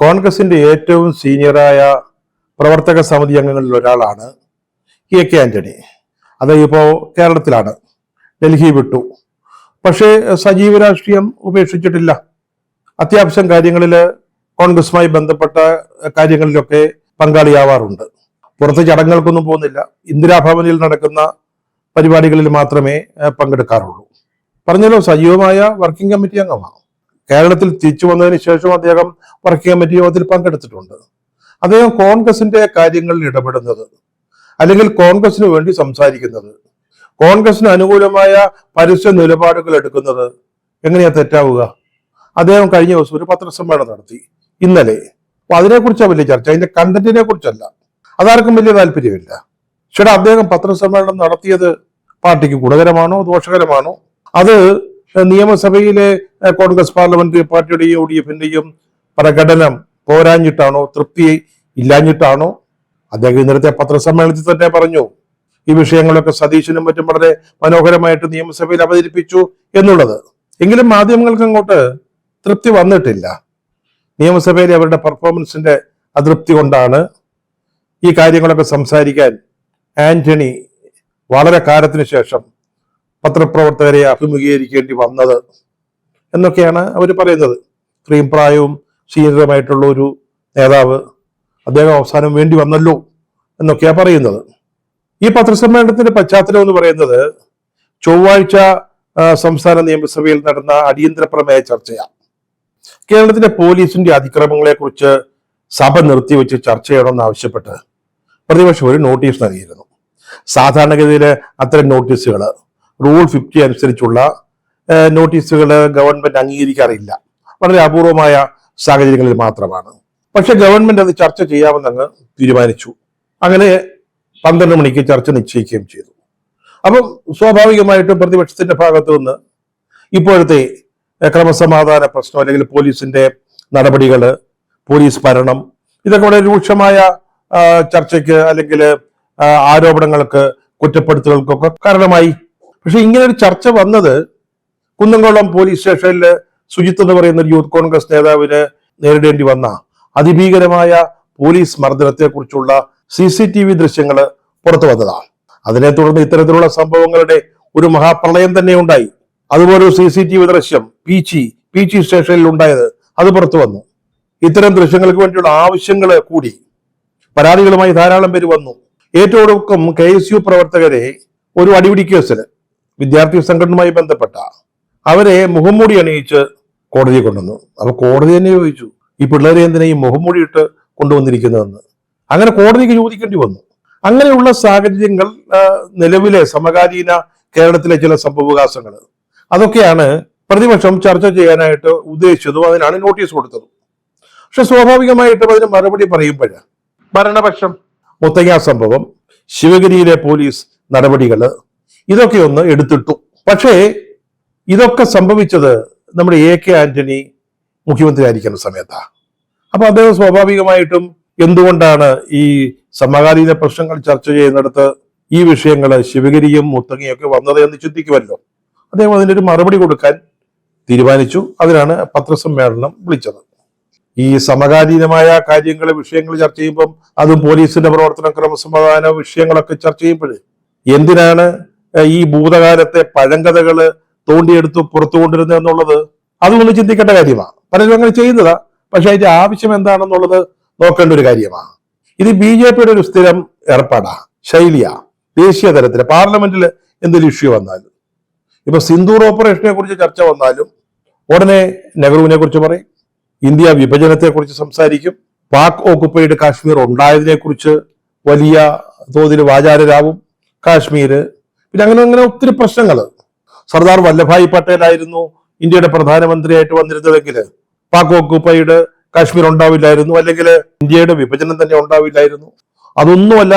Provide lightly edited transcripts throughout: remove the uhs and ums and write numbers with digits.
കോൺഗ്രസിന്റെ ഏറ്റവും സീനിയറായ പ്രവർത്തക സമിതി അംഗങ്ങളിൽ ഒരാളാണ് കെ ആന്റണി. അത് ഇപ്പോൾ കേരളത്തിലാണ്, ഡൽഹി വിട്ടു. പക്ഷേ സജീവ രാഷ്ട്രീയം ഉപേക്ഷിച്ചിട്ടില്ല. അത്യാവശ്യം കാര്യങ്ങളിൽ കോൺഗ്രസുമായി ബന്ധപ്പെട്ട കാര്യങ്ങളിലൊക്കെ പങ്കാളിയാവാറുണ്ട്. പുറത്ത് ചടങ്ങുകൾക്കൊന്നും പോകുന്നില്ല. ഇന്ദിരാഭവനിൽ നടക്കുന്ന പരിപാടികളിൽ മാത്രമേ പങ്കെടുക്കാറുള്ളൂ. പറഞ്ഞല്ലോ, സജീവമായ വർക്കിംഗ് കമ്മിറ്റി അംഗമാണ്. കേരളത്തിൽ തിരിച്ചു വന്നതിന് ശേഷം അദ്ദേഹം വർക്കിംഗ് കമ്മിറ്റി യോഗത്തിൽ പങ്കെടുത്തിട്ടുണ്ട്. അദ്ദേഹം കോൺഗ്രസിന്റെ കാര്യങ്ങളിൽ ഇടപെടുന്നത്, അല്ലെങ്കിൽ കോൺഗ്രസിന് വേണ്ടി സംസാരിക്കുന്നത്, കോൺഗ്രസിന് അനുകൂലമായ പരസ്യ നിലപാടുകൾ എടുക്കുന്നത് എങ്ങനെയാ തെറ്റാവുക? അദ്ദേഹം കഴിഞ്ഞ ദിവസം ഒരു പത്രസമ്മേളനം നടത്തി ഇന്നലെ. അപ്പൊ അതിനെക്കുറിച്ചാണ് വലിയ ചർച്ച, അതിന്റെ കണ്ടന്റിനെ കുറിച്ചല്ല. അതാർക്കും വലിയ താല്പര്യമില്ല. പക്ഷേ അദ്ദേഹം പത്രസമ്മേളനം നടത്തിയത് പാർട്ടിക്ക് ഗുണകരമാണോ ദോഷകരമാണോ? അത് നിയമസഭയിലെ കോൺഗ്രസ് പാർലമെന്ററി പാർട്ടിയുടെയും UDF-ന്റെയും പ്രകടനം പോരാഞ്ഞിട്ടാണോ, തൃപ്തി ഇല്ലാഞ്ഞിട്ടാണോ? അദ്ദേഹം ഇന്നലത്തെ പത്രസമ്മേളനത്തിൽ തന്നെ പറഞ്ഞു ഈ വിഷയങ്ങളൊക്കെ സതീശനും മറ്റും വളരെ മനോഹരമായിട്ട് നിയമസഭയിൽ അവതരിപ്പിച്ചു എന്നുള്ളത്. എങ്കിലും മാധ്യമങ്ങൾക്ക് അങ്ങോട്ട് തൃപ്തി വന്നിട്ടില്ല. നിയമസഭയിലെ അവരുടെ പെർഫോമൻസിന്റെ അതൃപ്തി കൊണ്ടാണ് ഈ കാര്യങ്ങളൊക്കെ സംസാരിക്കാൻ ആന്റണി വളരെ കാലത്തിന് ശേഷം പത്രപ്രവർത്തകരെ അഭിമുഖീകരിക്കേണ്ടി വന്നത് എന്നൊക്കെയാണ് അവർ പറയുന്നത്. ഇത്രയും പ്രായവും സീനിയറുമായിട്ടുള്ള ഒരു നേതാവ് അദ്ദേഹം അവസാനം വേണ്ടി വന്നല്ലോ എന്നൊക്കെയാണ് പറയുന്നത്. ഈ പത്രസമ്മേളനത്തിന്റെ പശ്ചാത്തലം എന്ന് പറയുന്നത് ചൊവ്വാഴ്ച സംസ്ഥാന നിയമസഭയിൽ നടന്ന അടിയന്തര പ്രമേയ ചർച്ചയാണ്. കേരളത്തിലെ പോലീസിന്റെ അതിക്രമങ്ങളെ കുറിച്ച് സഭ നിർത്തിവെച്ച് ചർച്ച ചെയ്യണമെന്ന് ആവശ്യപ്പെട്ട് പ്രതിപക്ഷം ഒരു നോട്ടീസ് നൽകിയിരുന്നു. സാധാരണഗതിയിൽ അത്തരം നോട്ടീസുകൾ റൂൾ 50 അനുസരിച്ചുള്ള നോട്ടീസുകൾ ഗവൺമെന്റ് അംഗീകരിക്കാറില്ല. വളരെ അപൂർവമായ സാഹചര്യങ്ങളിൽ മാത്രമാണ്. പക്ഷെ ഗവൺമെന്റ് അത് ചർച്ച ചെയ്യാമെന്നങ്ങ് തീരുമാനിച്ചു. അങ്ങനെ 12 മണിക്ക് ചർച്ച നിശ്ചയിക്കുകയും ചെയ്തു. അപ്പം സ്വാഭാവികമായിട്ടും പ്രതിപക്ഷത്തിന്റെ ഭാഗത്തു നിന്ന് ഇപ്പോഴത്തെ ക്രമസമാധാന പ്രശ്നം, അല്ലെങ്കിൽ പോലീസിന്റെ നടപടികൾ, പോലീസ് ഭരണം, ഇതൊക്കെ വളരെ രൂക്ഷമായ ചർച്ചയ്ക്ക് അല്ലെങ്കിൽ ആരോപണങ്ങൾക്ക്, കുറ്റപ്പെടുത്തലുകൾക്കൊക്കെ കാരണമായി. പക്ഷെ ഇങ്ങനെ ഒരു ചർച്ച വന്നത് കുന്നംകുളം പോലീസ് സ്റ്റേഷനിൽ സുജിത്ത് എന്ന് പറയുന്ന ഒരു യൂത്ത് കോൺഗ്രസ് നേതാവിന് നേരിടേണ്ടി വന്ന അതിഭീകരമായ പോലീസ് മർദ്ദനത്തെ കുറിച്ചുള്ള CCTV ദൃശ്യങ്ങൾ പുറത്തു വന്നതാണ്. അതിനെ തുടർന്ന് ഇത്തരത്തിലുള്ള സംഭവങ്ങളുടെ ഒരു മഹാപ്രളയം തന്നെ ഉണ്ടായി. അതുപോലെ ഒരു CCTV ദൃശ്യം പീച്ചി സ്റ്റേഷനിൽ ഉണ്ടായത്, അത് പുറത്തു വന്നു. ഇത്തരം ദൃശ്യങ്ങൾക്ക് വേണ്ടിയുള്ള ആവശ്യങ്ങൾ കൂടി. പരാതികളുമായി ധാരാളം പേര് വന്നു. ഏറ്റവും ഒടുക്കം KSU പ്രവർത്തകരെ ഒരു അടിപിടി കേസിൽ വിദ്യാർത്ഥി സംഘടനയുമായി ബന്ധപ്പെട്ട അവരെ മുഖംമൂടി അണിയിച്ച് കോടതിയെ കൊണ്ടുവന്നു. അപ്പൊ കോടതി തന്നെ ചോദിച്ചു, ഈ പിള്ളേരെ എന്തിനാ ഈ മുഖംമൂടി ഇട്ട് കൊണ്ടുവന്നിരിക്കുന്നതെന്ന്. അങ്ങനെ കോടതിക്ക് ചോദിക്കേണ്ടി വന്നു. അങ്ങനെയുള്ള സാഹചര്യങ്ങൾ നിലവിലെ സമകാലീന കേരളത്തിലെ ചില സംഭവവികാസങ്ങൾ, അതൊക്കെയാണ് പ്രതിപക്ഷം ചർച്ച ചെയ്യാനായിട്ട് ഉദ്ദേശിച്ചതും അതിനാണ് നോട്ടീസ് കൊടുത്തത്. പക്ഷെ സ്വാഭാവികമായിട്ടും അതിന് മറുപടി പറയുമ്പോൾ ഭരണപക്ഷം മുത്തങ്ങ സംഭവം, ശിവഗിരിയിലെ പോലീസ് നടപടികൾ, ഇതൊക്കെ ഒന്ന് എടുത്തിട്ടു. പക്ഷേ ഇതൊക്കെ സംഭവിച്ചത് നമ്മുടെ AK ആന്റണി മുഖ്യമന്ത്രി ആയിരിക്കുന്ന സമയത്താണ്. അപ്പൊ അദ്ദേഹം സ്വാഭാവികമായിട്ടും എന്തുകൊണ്ടാണ് ഈ സമകാലീന പ്രശ്നങ്ങൾ ചർച്ച ചെയ്യുന്നിടത്ത് ഈ വിഷയങ്ങൾ ശിവഗിരിയും മുത്തങ്ങയൊക്കെ വന്നത് എന്ന് ചിന്തിക്കുമല്ലോ. അദ്ദേഹം അതിനൊരു മറുപടി കൊടുക്കാൻ തീരുമാനിച്ചു. അതിനാണ് പത്രസമ്മേളനം വിളിച്ചത്. ഈ സമകാലീനമായ കാര്യങ്ങൾ, വിഷയങ്ങൾ ചർച്ച ചെയ്യുമ്പം, അതും പോലീസിന്റെ പ്രവർത്തനം, ക്രമസമാധാന വിഷയങ്ങളൊക്കെ ചർച്ച ചെയ്യുമ്പോൾ എന്തിനാണ് ഈ ഭൂതകാലത്തെ പഴങ്കഥകള് തോണ്ടിയെടുത്ത് പുറത്തു കൊണ്ടിരുന്നത് എന്നുള്ളത് അതൊന്ന് ചിന്തിക്കേണ്ട കാര്യമാണ്. പലരും അങ്ങനെ ചെയ്യുന്നതാ. പക്ഷെ അതിന്റെ ആവശ്യം എന്താണെന്നുള്ളത് നോക്കേണ്ട ഒരു കാര്യമാണ്. ഇത് BJPയുടെ ഒരു സ്ഥിരം ഏർപ്പാടാ, ശൈലിയാ. ദേശീയ തലത്തിൽ പാർലമെന്റിൽ എന്തൊരു ഇഷ്യൂ വന്നാലും, ഇപ്പൊ സിന്ദൂർ ഓപ്പറേഷനെ കുറിച്ച് ചർച്ച വന്നാലും ഉടനെ നെഹ്റുവിനെ കുറിച്ച് പറയും, ഇന്ത്യ വിഭജനത്തെ കുറിച്ച് സംസാരിക്കും, പാക് ഓക്കുപ്പൈഡ് കാശ്മീർ ഉണ്ടായതിനെ കുറിച്ച് വലിയ തോതിൽ വാചാരരാവും. കാശ്മീര്, പിന്നെ അങ്ങനെ ഒത്തിരി പ്രശ്നങ്ങൾ. സർദാർ വല്ലഭായ് പട്ടേൽ ആയിരുന്നു ഇന്ത്യയുടെ പ്രധാനമന്ത്രിയായിട്ട് വന്നിരുന്നതെങ്കിൽ പാക് ഓക്കുപ്പൈഡ് കാശ്മീർ ഉണ്ടാവില്ലായിരുന്നു, അല്ലെങ്കിൽ ഇന്ത്യയുടെ വിഭജനം തന്നെ ഉണ്ടാവില്ലായിരുന്നു. അതൊന്നുമല്ല,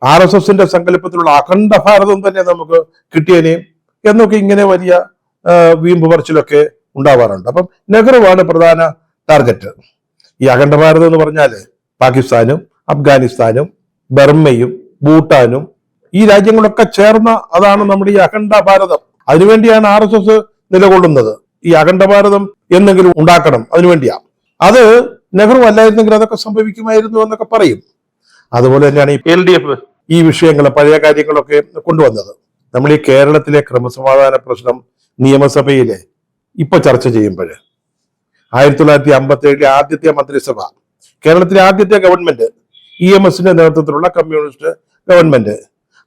RSSന്റെ സങ്കല്പത്തിലുള്ള അഖണ്ഡ ഭാരതം തന്നെ നമുക്ക് കിട്ടിയനെയും എന്നൊക്കെ ഇങ്ങനെ വലിയ വീമ്പ് പറച്ചിലൊക്കെ ഉണ്ടാവാറുണ്ട്. അപ്പം നെഹ്റുവാണ് പ്രധാന ടാർഗറ്റ്. ഈ അഖണ്ഡ ഭാരതം എന്ന് പറഞ്ഞാല് പാകിസ്ഥാനും അഫ്ഗാനിസ്ഥാനും ബർമ്മയും ഭൂട്ടാനും ഈ രാജ്യങ്ങളൊക്കെ ചേർന്ന അതാണ് നമ്മുടെ ഈ അഖണ്ഡ ഭാരതം. അതിനുവേണ്ടിയാണ് RSS നിലകൊള്ളുന്നത്. ഈ അഖണ്ഡ ഭാരതം എന്നെങ്കിലും ഉണ്ടാക്കണം, അതിനുവേണ്ടിയാണ്. അത് നെഹ്റു അല്ലായിരുന്നെങ്കിൽ അതൊക്കെ സംഭവിക്കുമായിരുന്നു എന്നൊക്കെ പറയും. അതുപോലെ തന്നെയാണ് ഈ LDF ഈ വിഷയങ്ങൾ പഴയ കാര്യങ്ങളൊക്കെ കൊണ്ടുവന്നത്. നമ്മൾ ഈ കേരളത്തിലെ ക്രമസമാധാന പ്രശ്നം നിയമസഭയിലെ ഇപ്പൊ ചർച്ച ചെയ്യുമ്പോൾ 1957 ആദ്യത്തെ മന്ത്രിസഭ, കേരളത്തിലെ ആദ്യത്തെ ഗവൺമെന്റ്, EMSന്റെ നേതൃത്വത്തിലുള്ള കമ്മ്യൂണിസ്റ്റ് ഗവൺമെന്റ്,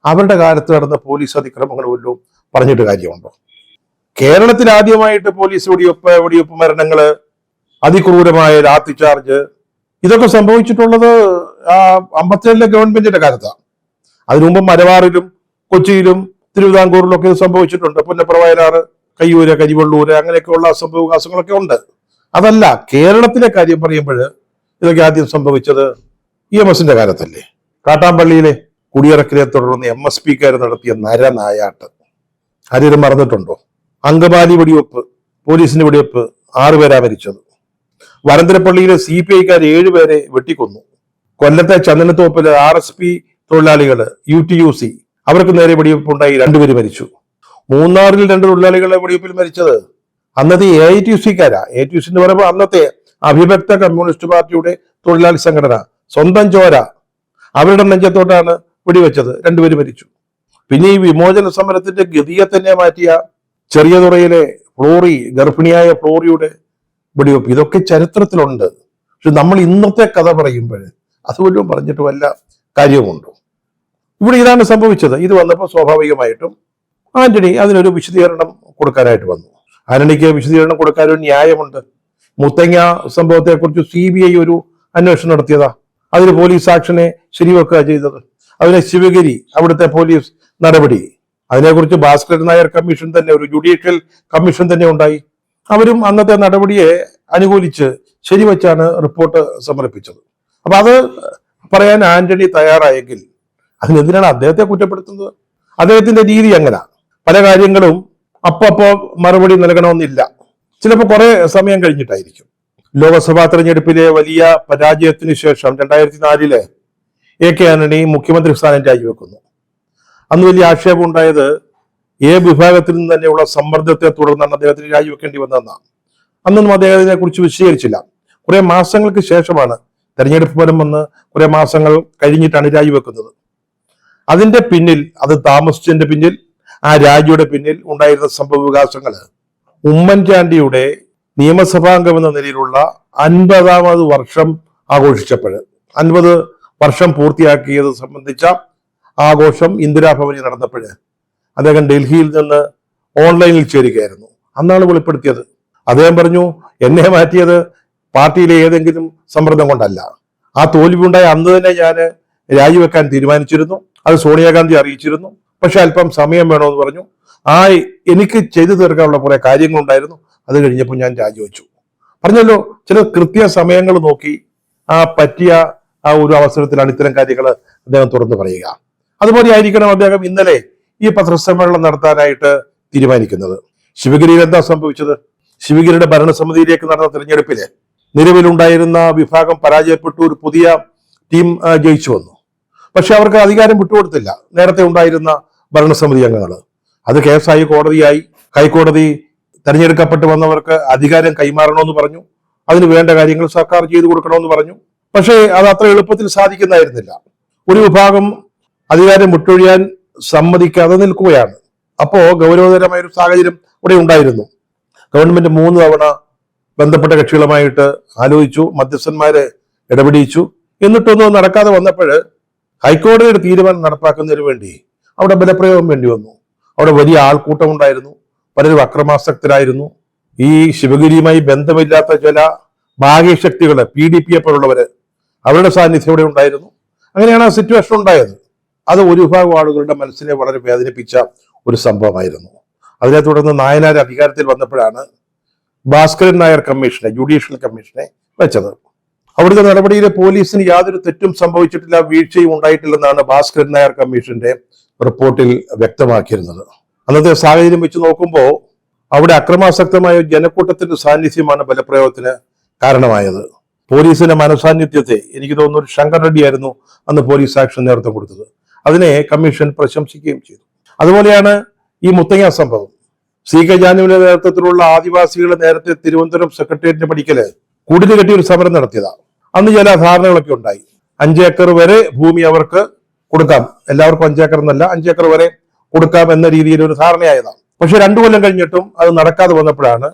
അവരുടെ കാലത്ത് നടന്ന പോലീസ് അതിക്രമങ്ങൾ വല്ലതും പറഞ്ഞിട്ട് കാര്യമുണ്ടോ? കേരളത്തിൽ ആദ്യമായിട്ട് പോലീസ് വെടിവെപ്പ് മരണങ്ങള്, അതിക്രൂരമായ ലാത്തി ചാർജ്, ഇതൊക്കെ സംഭവിച്ചിട്ടുള്ളത് 57 ഗവൺമെന്റിന്റെ കാലത്താണ്. അതിനു മുമ്പ് മലബാറിലും കൊച്ചിയിലും തിരുവിതാംകൂറിലും ഒക്കെ ഇത് സംഭവിച്ചിട്ടുണ്ട്. പുന്നപ്ര, വയലാറ്, കയ്യൂര്, കരിവള്ളൂര്, അങ്ങനെയൊക്കെയുള്ള സംഭവവികാസങ്ങളൊക്കെ ഉണ്ട്. അതല്ല, കേരളത്തിലെ കാര്യം പറയുമ്പോൾ ഇതൊക്കെ ആദ്യം സംഭവിച്ചത് EMSന്റെ കാലത്തല്ലേ. കാട്ടാമ്പള്ളിയിലെ കുടിയിറക്കിനെ തുടർന്ന് MSPക്കാർ നടത്തിയ നരനായാട്ട് ആരും മറന്നിട്ടുണ്ടോ? അങ്കമാലി വെടിവെപ്പ്, പോലീസിന്റെ വെടിവെപ്പ്, 6 പേരാ മരിച്ചത്. വരന്തരപ്പള്ളിയിലെ CPIക്കാർ 7 പേരെ വെട്ടിക്കൊന്നു. കൊല്ലത്തെ ചന്ദനത്തോപ്പില് RSP തൊഴിലാളികള്, UTUC, അവർക്ക് നേരെ വെടിവെപ്പുണ്ടായി, 2 പേര് മരിച്ചു. മൂന്നാറിൽ 2 തൊഴിലാളികളെ വെടിവെപ്പിൽ മരിച്ചത് അന്നത്തെ AITUCക്കാരാ. AITUC എന്ന് പറയുമ്പോൾ അന്നത്തെ അവിഭക്ത കമ്മ്യൂണിസ്റ്റ് പാർട്ടിയുടെ തൊഴിലാളി സംഘടന, സ്വന്തം ചോര, അവരുടെ നെഞ്ചത്തോട്ടാണ് വെടിവെച്ചത്, 2 പേര് മരിച്ചു. പിന്നെ ഈ വിമോചന സമരത്തിന്റെ ഗതിയെ തന്നെ മാറ്റിയ ചെറിയതുറയിലെ ഫ്ലോറി, ഗർഭിണിയായ ഫ്ലോറിയുടെ വെടിവെപ്പ്, ഇതൊക്കെ ചരിത്രത്തിലുണ്ട്. പക്ഷെ നമ്മൾ ഇന്നത്തെ കഥ പറയുമ്പോൾ അതുപോലും പറഞ്ഞിട്ട് വല്ല കാര്യവുമുണ്ടോ? ഇവിടെ ഇതാണ് സംഭവിച്ചത്. ഇത് വന്നപ്പോൾ സ്വാഭാവികമായിട്ടും ആന്റണി അതിനൊരു വിശദീകരണം കൊടുക്കാനായിട്ട് വന്നു. ആന്റണിക്ക് വിശദീകരണം കൊടുക്കാൻ ഒരു ന്യായമുണ്ട്. മുത്തങ്ങ സംഭവത്തെക്കുറിച്ച് CBI ഒരു അന്വേഷണം നടത്തിയതാ. അതിന് പോലീസ് ആക്ഷനെ ശരിവെക്കുക ചെയ്തത്. അതിനെ ശിവഗിരി അവിടുത്തെ പോലീസ് നടപടി, അതിനെക്കുറിച്ച് ഭാസ്കരൻ നായർ കമ്മീഷൻ തന്നെ, ഒരു ജുഡീഷ്യൽ കമ്മീഷൻ തന്നെ ഉണ്ടായി. അവരും അന്നത്തെ നടപടിയെ അനുകൂലിച്ച് ശരിവെച്ചാണ് റിപ്പോർട്ട് സമർപ്പിച്ചത്. അപ്പൊ അത് പറയാൻ ആന്റണി തയ്യാറായെങ്കിൽ അതിനെന്തിനാണ് അദ്ദേഹത്തെ കുറ്റപ്പെടുത്തുന്നത്? അദ്ദേഹത്തിന്റെ രീതി അങ്ങനെ, പല കാര്യങ്ങളും അപ്പോ മറുപടി നൽകണമെന്നില്ല. ചിലപ്പോൾ കുറെ സമയം കഴിഞ്ഞിട്ടായിരിക്കും. ലോക്സഭാ തെരഞ്ഞെടുപ്പിലെ വലിയ പരാജയത്തിന് ശേഷം 2004 AK ആന്റണി മുഖ്യമന്ത്രി സ്ഥാനം രാജിവെക്കുന്നു. അന്ന് വലിയ ആക്ഷേപം ഉണ്ടായത് വിഭാഗത്തിൽ നിന്ന് തന്നെയുള്ള സമ്മർദ്ദത്തെ തുടർന്നാണ് അദ്ദേഹത്തിന് രാജിവെക്കേണ്ടി വന്നതെന്നാണ്. അന്നൊന്നും അദ്ദേഹത്തിനെ കുറിച്ച് വിശദീകരിച്ചില്ല. കുറെ മാസങ്ങൾക്ക് ശേഷമാണ് തെരഞ്ഞെടുപ്പ് ഫലം വന്ന് കുറെ മാസങ്ങൾ കഴിഞ്ഞിട്ടാണ് രാജിവെക്കുന്നത്. അതിന്റെ പിന്നിൽ, അത് താമസിച്ചതിന്റെ പിന്നിൽ, ആ രാജിയുടെ പിന്നിൽ ഉണ്ടായിരുന്ന സംഭവ വികാസങ്ങൾ ഉമ്മൻചാണ്ടിയുടെ നിയമസഭാംഗം എന്ന നിലയിലുള്ള 50ാമത് വർഷം ആഘോഷിച്ചപ്പോൾ, 50 വർഷം പൂർത്തിയാക്കിയത് സംബന്ധിച്ച ആഘോഷം ഇന്ദിരാഭവനിൽ നടന്നപ്പോൾ അദ്ദേഹം ഡൽഹിയിൽ നിന്ന് ഓൺലൈനിൽ ചേരുകയായിരുന്നു. അന്നാണ് വെളിപ്പെടുത്തിയത്. അദ്ദേഹം പറഞ്ഞു, എന്നെ മാറ്റിയത് പാർട്ടിയിലെ ഏതെങ്കിലും സമ്മർദ്ദം കൊണ്ടല്ല. ആ തോൽവി ഉണ്ടായ അന്ന് തന്നെ ഞാൻ രാജിവെക്കാൻ തീരുമാനിച്ചിരുന്നു. അത് സോണിയാഗാന്ധി അറിയിച്ചിരുന്നു. പക്ഷെ അല്പം സമയം വേണമെന്ന് പറഞ്ഞു. എനിക്ക് ചെയ്തു തീർക്കാനുള്ള കുറെ കാര്യങ്ങളുണ്ടായിരുന്നു. അത് കഴിഞ്ഞപ്പോൾ ഞാൻ രാജിവെച്ചു. പറഞ്ഞല്ലോ, ചില കൃത്യ സമയങ്ങൾ നോക്കി പറ്റിയ ഒരു അവസരത്തിലാണ് ഇത്തരം കാര്യങ്ങൾ അദ്ദേഹം തുറന്നു പറയുക. അതുപോലെ ആയിരിക്കണം അദ്ദേഹം ഇന്നലെ ഈ പത്രസമ്മേളനം നടത്താനായിട്ട് തീരുമാനിക്കുന്നത്. ശിവഗിരിയിൽ എന്താ സംഭവിച്ചത്? ശിവഗിരിയുടെ ഭരണസമിതിയിലേക്ക് നടന്ന തെരഞ്ഞെടുപ്പില് നിലവിലുണ്ടായിരുന്ന വിഭാഗം പരാജയപ്പെട്ടു, ഒരു പുതിയ ടീം ജയിച്ചു വന്നു. പക്ഷെ അവർക്ക് അധികാരം വിട്ടുകൊടുത്തില്ല നേരത്തെ ഉണ്ടായിരുന്ന ഭരണസമിതി അംഗങ്ങൾ. അത് കേസായി, കോടതിയായി. ഹൈക്കോടതി തെരഞ്ഞെടുക്കപ്പെട്ട് വന്നവർക്ക് അധികാരം കൈമാറണമെന്ന് പറഞ്ഞു. അതിന് വേണ്ട കാര്യങ്ങൾ സർക്കാർ ചെയ്തു കൊടുക്കണമെന്ന് പറഞ്ഞു. പക്ഷേ അത് അത്ര എളുപ്പത്തിൽ സാധിക്കുന്നതായിരുന്നില്ല. ഒരു വിഭാഗം അധികാരം വിട്ടൊഴിയാൻ സമ്മതിക്കാതെ നിൽക്കുകയാണ്. അപ്പോ ഗൗരവതരമായ ഒരു സാഹചര്യം ഇവിടെ ഉണ്ടായിരുന്നു. ഗവൺമെന്റ് 3 തവണ ബന്ധപ്പെട്ട കക്ഷികളുമായിട്ട് ആലോചിച്ചു, മധ്യസ്ഥന്മാരെ ഇടപെടിച്ചു. എന്നിട്ടൊന്നും നടക്കാതെ വന്നപ്പോൾ ഹൈക്കോടതിയുടെ തീരുമാനം നടപ്പാക്കുന്നതിന് വേണ്ടി അവിടെ ബലപ്രയോഗം വേണ്ടി വന്നു. അവിടെ വലിയ ആൾക്കൂട്ടം ഉണ്ടായിരുന്നു. പലരും അക്രമാസക്തരായിരുന്നു. ഈ ശിവഗിരിയുമായി ബന്ധമില്ലാത്ത ചില ഭാഗ്യശക്തികൾ, PDPയെ പോലുള്ളവര്, അവരുടെ സാന്നിധ്യം ഇവിടെ ഉണ്ടായിരുന്നു. അങ്ങനെയാണ് ആ സിറ്റുവേഷൻ ഉണ്ടായത്. അത് ഒരു വിഭാഗം ആളുകളുടെ മനസ്സിനെ വളരെ വേദനിപ്പിച്ച ഒരു സംഭവമായിരുന്നു. അതിനെ തുടർന്ന് നായനാർ അധികാരത്തിൽ വന്നപ്പോഴാണ് ഭാസ്കരൻ നായർ കമ്മീഷനെ, ജുഡീഷ്യൽ കമ്മീഷനെ വെച്ചത്. അവിടുത്തെ നടപടിയിലെ പോലീസിന് യാതൊരു തെറ്റും സംഭവിച്ചിട്ടില്ല, വീഴ്ചയും ഉണ്ടായിട്ടില്ലെന്നാണ് ഭാസ്കരൻ നായർ കമ്മീഷന്റെ റിപ്പോർട്ടിൽ വ്യക്തമാക്കിയിരുന്നത്. അന്നത്തെ സാഹചര്യം വെച്ച് നോക്കുമ്പോൾ അവിടെ അക്രമാസക്തമായ ജനക്കൂട്ടത്തിന്റെ സാന്നിധ്യമാണ് ബലപ്രയോഗത്തിന് കാരണമായത്. പോലീസിന്റെ മനസാന്നിധ്യത്തെ, എനിക്ക് തോന്നുന്നു ഒരു ശങ്കർ റെഡ്ഡി ആയിരുന്നു അന്ന് പോലീസ് ആക്ഷൻ നേതൃത്വം കൊടുത്തത്. അതിനെ കമ്മീഷൻ പ്രശംസിക്കുകയും ചെയ്തു. അതുപോലെയാണ് ഈ മുത്തങ്ങ സംഭവം. CK ജാനുവിന്റെ നേതൃത്വത്തിലുള്ള ആദിവാസികൾ നേരത്തെ തിരുവനന്തപുരം സെക്രട്ടേറിയറ്റിന്റെ പടിക്കല് കുടില് കെട്ടി ഒരു സമരം നടത്തിയതാണ്. അന്ന് ചില ധാരണകളൊക്കെ ഉണ്ടായി. 5 ഏക്കർ വരെ ഭൂമി അവർക്ക് കൊടുക്കാം, എല്ലാവർക്കും 5 ഏക്കർ എന്നല്ല, 5 ഏക്കർ വരെ കൊടുക്കാം എന്ന രീതിയിൽ ഒരു ധാരണയായതാണ്. പക്ഷെ 2 കൊല്ലം കഴിഞ്ഞിട്ടും അത് നടക്കാതെ വന്നപ്പോഴാണ്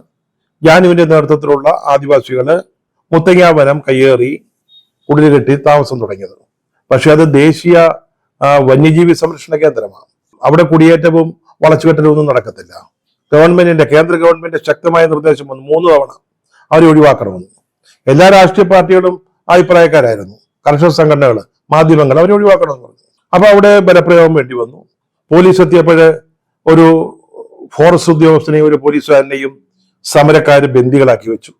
ജാനുവിന്റെ നേതൃത്വത്തിലുള്ള ആദിവാസികള് മുത്തങ്ങാവനം കയ്യേറി കുടില് കെട്ടി താമസം തുടങ്ങിയത്. പക്ഷെ അത് ദേശീയ വന്യജീവി സംരക്ഷണ കേന്ദ്രമാണ്. അവിടെ കുടിയേറ്റവും വളച്ചുകെട്ടലും ഒന്നും നടക്കത്തില്ല. കേന്ദ്ര ഗവൺമെന്റ് ശക്തമായ നിർദ്ദേശം വന്നു, 3 തവണ അവരെ ഒഴിവാക്കണമെന്ന്. എല്ലാ രാഷ്ട്രീയ പാർട്ടികളും അഭിപ്രായക്കാരായിരുന്നു, കർഷക സംഘടനകൾ, മാധ്യമങ്ങൾ അവരെ ഒഴിവാക്കണമെന്ന് പറഞ്ഞു. അപ്പൊ അവിടെ ബലപ്രയോഗം വേണ്ടി വന്നു. പോലീസ് എത്തിയപ്പോഴ് ഒരു ഫോറസ്റ്റ് ഉദ്യോഗസ്ഥനെയും ഒരു പോലീസുകാരനെയും സമരക്കാര് ബന്ദികളാക്കി വെച്ചു.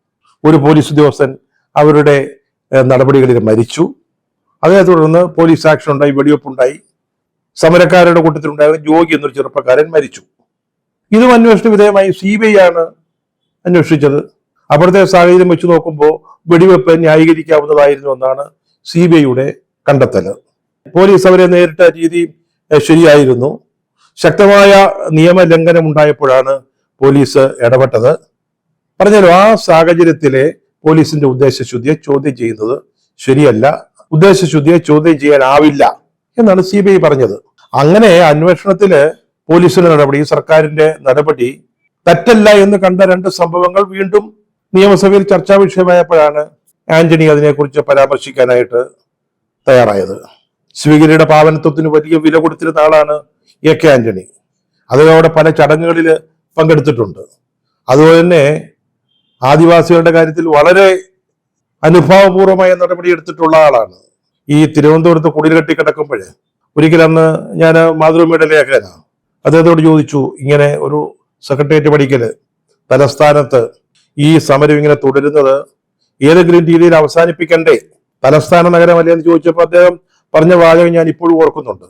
ഒരു പോലീസ് ഉദ്യോഗസ്ഥൻ അവരുടെ നടപടികളിൽ മരിച്ചു. അതേ തുടർന്ന് പോലീസ് ആക്ഷൻ ഉണ്ടായി, വെടിവെപ്പുണ്ടായി. സമരക്കാരുടെ കൂട്ടത്തിലുണ്ടായിരുന്ന ജോഗി എന്നൊരു ചെറുപ്പക്കാരൻ മരിച്ചു. ഇതും അന്വേഷണ വിധേയമായി CBI ആണ് അന്വേഷിച്ചത്. അപ്പോഴത്തെ സാഹചര്യം വെച്ച് നോക്കുമ്പോൾ വെടിവെപ്പ് ന്യായീകരിക്കാവുന്നതായിരുന്നു എന്നാണ് CBIയുടെ കണ്ടെത്തല്. പോലീസ് അവരെ നേരിട്ട രീതി ശരിയായിരുന്നു. ശക്തമായ നിയമലംഘനം ഉണ്ടായപ്പോഴാണ് പോലീസ് ഇടപെട്ടത്. പറഞ്ഞാലും ആ സാഹചര്യത്തിലെ പോലീസിന്റെ ഉദ്ദേശശുദ്ധിയെ ചോദ്യം ചെയ്യുന്നത് ശരിയല്ല, ഉദ്ദേശശുദ്ധിയെ ചോദ്യം ചെയ്യാനാവില്ല എന്നാണ് CBI പറഞ്ഞത്. അങ്ങനെ അന്വേഷണത്തില് പോലീസിന്റെ നടപടി, സർക്കാരിന്റെ നടപടി തെറ്റല്ല എന്ന് കണ്ട 2 സംഭവങ്ങൾ വീണ്ടും നിയമസഭയിൽ ചർച്ചാ വിഷയമായപ്പോഴാണ് ആന്റണി അതിനെക്കുറിച്ച് പരാമർശിക്കാനായിട്ട് തയ്യാറായത്. ശിവഗിരിയുടെ പാവനത്വത്തിന് വലിയ വില കൊടുത്തിരുന്ന ആളാണ് AK ആന്റണി. അതോടെ പല ചടങ്ങുകളിൽ പങ്കെടുത്തിട്ടുണ്ട്. അതുപോലെ തന്നെ ആദിവാസികളുടെ കാര്യത്തിൽ വളരെ അനുഭാവപൂർവമായ നടപടി എടുത്തിട്ടുള്ള ആളാണ്. ഈ തിരുവനന്തപുരത്ത് കുടിൽ കെട്ടി കിടക്കുമ്പോൾ ഒരിക്കലന്ന് ഞാൻ മാതൃഭൂമിയുടെ ലേഖകനാണ്, അദ്ദേഹത്തോട് ചോദിച്ചു, ഇങ്ങനെ ഒരു സെക്രട്ടേറിയറ്റ് പടിക്കല് തലസ്ഥാനത്ത് ഈ സമരം ഇങ്ങനെ തുടരുന്നത് ഏതെങ്കിലും രീതിയിൽ അവസാനിപ്പിക്കണ്ടേ, തലസ്ഥാന നഗരമല്ലേ എന്ന് ചോദിച്ചപ്പോൾ അദ്ദേഹം പറഞ്ഞ വാചകം ഞാൻ ഇപ്പോഴും ഓർക്കുന്നുണ്ട്.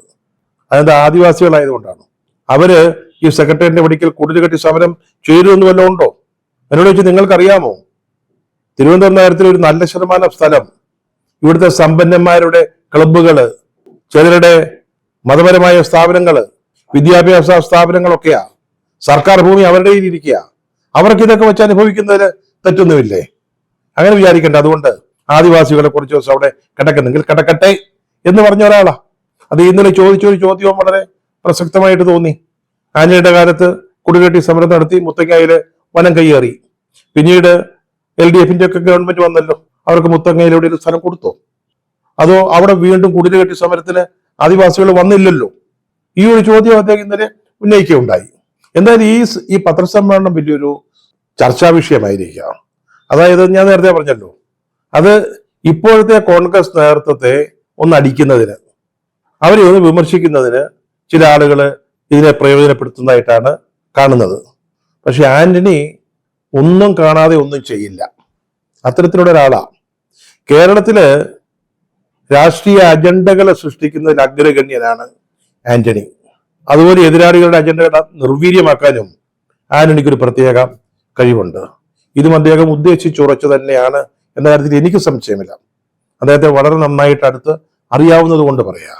അതെന്താ, ആദിവാസികളായതുകൊണ്ടാണ്. അവര് ഈ സെക്രട്ടേറിയറ്റിന്റെ പടിക്കൽ കുടിൽ കെട്ടി സമരം ചെയ്തു വല്ലതും ഉണ്ടോ? എന്നോട് ചോദിച്ചു, നിങ്ങൾക്കറിയാമോ തിരുവനന്തപുരം നഗരത്തിൽ ഒരു നല്ല ശതമാനം സ്ഥലം ഇവിടുത്തെ സമ്പന്നന്മാരുടെ ക്ലബ്ബുകള്, ചിലരുടെ മതപരമായ സ്ഥാപനങ്ങള്, വിദ്യാഭ്യാസ സ്ഥാപനങ്ങളൊക്കെയാ. സർക്കാർ ഭൂമി അവരുടെ കയ്യിൽ ഇരിക്കുക. അവർക്ക് ഇതൊക്കെ വെച്ച് അനുഭവിക്കുന്നതിൽ തെറ്റൊന്നുമില്ലേ? അങ്ങനെ വിചാരിക്കണ്ട. അതുകൊണ്ട് ആദിവാസികളെ കുറച്ച് ദിവസം അവിടെ കിടക്കുന്നെങ്കിൽ കിടക്കട്ടെ എന്ന് പറഞ്ഞ ഒരാളാ. അത് ഇന്നലെ ചോദിച്ചൊരു ചോദ്യവും വളരെ പ്രസക്തമായിട്ട് തോന്നി. ആന്റണിയുടെ കാലത്ത് കുടികെട്ടി സമരം നടത്തി മുത്തങ്ങയില് വനം കയ്യേറി. പിന്നീട് LDFന്റെ ഒക്കെ ഗവൺമെന്റ് വന്നല്ലോ, അവർക്ക് മുത്തങ്ങയിലൂടെ ഒരു സ്ഥലം കൊടുത്തോ? അതോ അവിടെ വീണ്ടും കുടിലുകെട്ടി സമരത്തിന് ആദിവാസികൾ വന്നില്ലല്ലോ? ഈ ഒരു ചോദ്യം അദ്ദേഹം ഇന്നലെ ഉന്നയിക്കുകയുണ്ടായി. എന്തായാലും ഈ പത്രസമ്മേളനം വലിയൊരു ചർച്ചാ വിഷയമായിരിക്കാം. അതായത് ഞാൻ നേരത്തെ പറഞ്ഞല്ലോ, അത് ഇപ്പോഴത്തെ കോൺഗ്രസ് നേതൃത്വത്തെ ഒന്ന് അടിക്കുന്നതിന്, അവരെ ഒന്ന് വിമർശിക്കുന്നതിന് ചില ആളുകൾ ഇതിനെ പ്രയോജനപ്പെടുത്തുന്നതായിട്ടാണ് കാണുന്നത്. പക്ഷെ ആന്റണി ഒന്നും കാണാതെ ഒന്നും ചെയ്യില്ല, അത്തരത്തിലുള്ള ഒരാളാണ്. കേരളത്തില് രാഷ്ട്രീയ അജണ്ടകളെ സൃഷ്ടിക്കുന്നതിൽ അഗ്രഗണ്യനാണ് ആന്റണി. അതുപോലെ എതിരാളികളുടെ അജണ്ടകളെ നിർവീര്യമാക്കാനും ആന്റണിക്ക് ഒരു പ്രത്യേക കഴിവുണ്ട്. ഇതും അദ്ദേഹം ഉദ്ദേശിച്ചുറച്ചു തന്നെയാണ് എന്ന കാര്യത്തിൽ എനിക്ക് സംശയമില്ല. അദ്ദേഹത്തെ വളരെ നന്നായിട്ട് അടുത്ത് അറിയാവുന്നത് കൊണ്ട് പറയാം.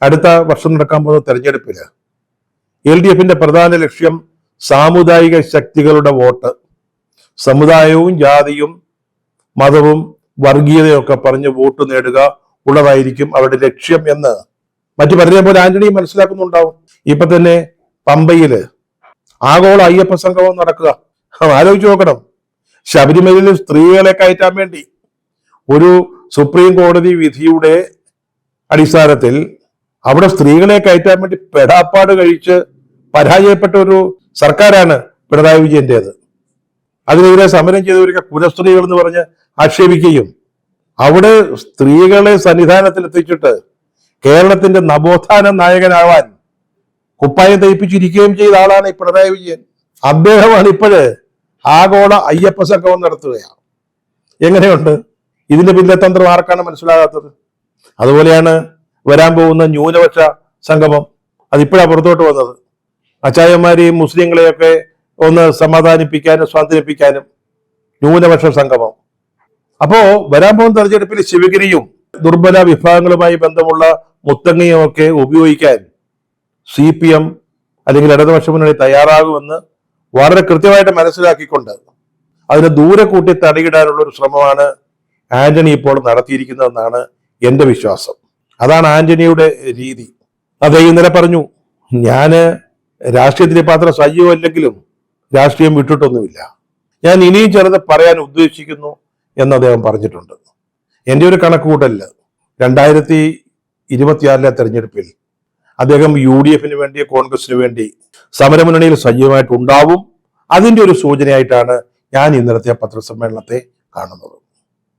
അടുത്ത വർഷം നടക്കാൻ പോകുന്ന തെരഞ്ഞെടുപ്പില് LDFന്റെ പ്രധാന ലക്ഷ്യം സാമുദായിക ശക്തികളുടെ വോട്ട്, സമുദായവും ജാതിയും മതവും വർഗീയതയൊക്കെ പറഞ്ഞ് വോട്ട് നേടുക ഉള്ളതായിരിക്കും അവരുടെ ലക്ഷ്യം എന്ന് മറ്റു പലരെ പോലെ ആന്റണി മനസ്സിലാക്കുന്നുണ്ടാവും. ഇപ്പൊ തന്നെ പമ്പയില് ആഗോള അയ്യപ്പ സംഗമം നടക്കുക. ആലോചിച്ച് നോക്കണം. ശബരിമലയിൽ സ്ത്രീകളെ കയറ്റാൻ വേണ്ടി ഒരു സുപ്രീം കോടതി വിധിയുടെ അടിസ്ഥാനത്തിൽ അവിടെ സ്ത്രീകളെ കയറ്റാൻ വേണ്ടി പെടാപ്പാട് കഴിച്ച് പരാജയപ്പെട്ട ഒരു സർക്കാരാണ് പിണറായി വിജയന്റേത്. അതിനെതിരെ സമരം ചെയ്തവരൊക്കെ കുലസ്ത്രീകൾ എന്ന് പറഞ്ഞ് ആക്ഷേപിക്കുകയും അവിടെ സ്ത്രീകളെ സന്നിധാനത്തിൽ എത്തിച്ചിട്ട് കേരളത്തിന്റെ നവോത്ഥാന നായകനാവാൻ കുപ്പായം തയ്പ്പിച്ചിരിക്കുകയും ചെയ്ത ആളാണ് ഈ പിണറായി വിജയൻ. അദ്ദേഹമാണ് ഇപ്പോഴ് ആഗോള അയ്യപ്പ സംഗമം നടത്തുകയാണ്. എങ്ങനെയുണ്ട്? ഇതിന്റെ പിന്നിലെ തന്ത്രം ആർക്കാണ് മനസ്സിലാകാത്തത്? അതുപോലെയാണ് വരാൻ പോകുന്ന ന്യൂനപക്ഷ സംഗമം. അതിപ്പോഴാണ് പുറത്തോട്ട് വന്നത്. അച്ചായന്മാരെയും മുസ്ലിങ്ങളെയൊക്കെ ഒന്ന് സമാധാനിപ്പിക്കാനും സ്വാതന്ത്ര്യപ്പിക്കാനും ന്യൂനപക്ഷ സംഗമം. അപ്പോ വരാൻ പോകുന്ന തെരഞ്ഞെടുപ്പിൽ ശിവഗിരിയും ദുർബല വിഭാഗങ്ങളുമായി ബന്ധമുള്ള മുത്തങ്ങയും ഒക്കെ ഉപയോഗിക്കാൻ CPM അല്ലെങ്കിൽ ഇടതുപക്ഷ മുന്നണി തയ്യാറാകുമെന്ന് വളരെ കൃത്യമായിട്ട് മനസ്സിലാക്കിക്കൊണ്ട് അതിനെ ദൂരെ കൂട്ടി തടയിടാനുള്ള ഒരു ശ്രമമാണ് ആന്റണി ഇപ്പോൾ നടത്തിയിരിക്കുന്നതെന്നാണ് എൻ്റെ വിശ്വാസം. അതാണ് ആന്റണിയുടെ രീതി. അദ്ദേഹം ഇന്നലെ പറഞ്ഞു, ഞാന് രാഷ്ട്രീയത്തിൽ ഇപ്പം അത്ര സജീവമല്ലെങ്കിലും രാഷ്ട്രീയം വിട്ടിട്ടൊന്നുമില്ല, ഞാൻ ഇനിയും ചിലത് പറയാൻ ഉദ്ദേശിക്കുന്നു എന്ന് അദ്ദേഹം പറഞ്ഞിട്ടുണ്ട്. എൻ്റെ ഒരു കണക്കുകൂട്ടലില് 2026 തെരഞ്ഞെടുപ്പിൽ അദ്ദേഹം UDF വേണ്ടി, കോൺഗ്രസിന് വേണ്ടി സമരമുന്നണിയിൽ സജീവമായിട്ടുണ്ടാവും. അതിന്റെ ഒരു സൂചനയായിട്ടാണ് ഞാൻ ഇന്നലത്തെ പത്രസമ്മേളനത്തെ കാണുന്നത്.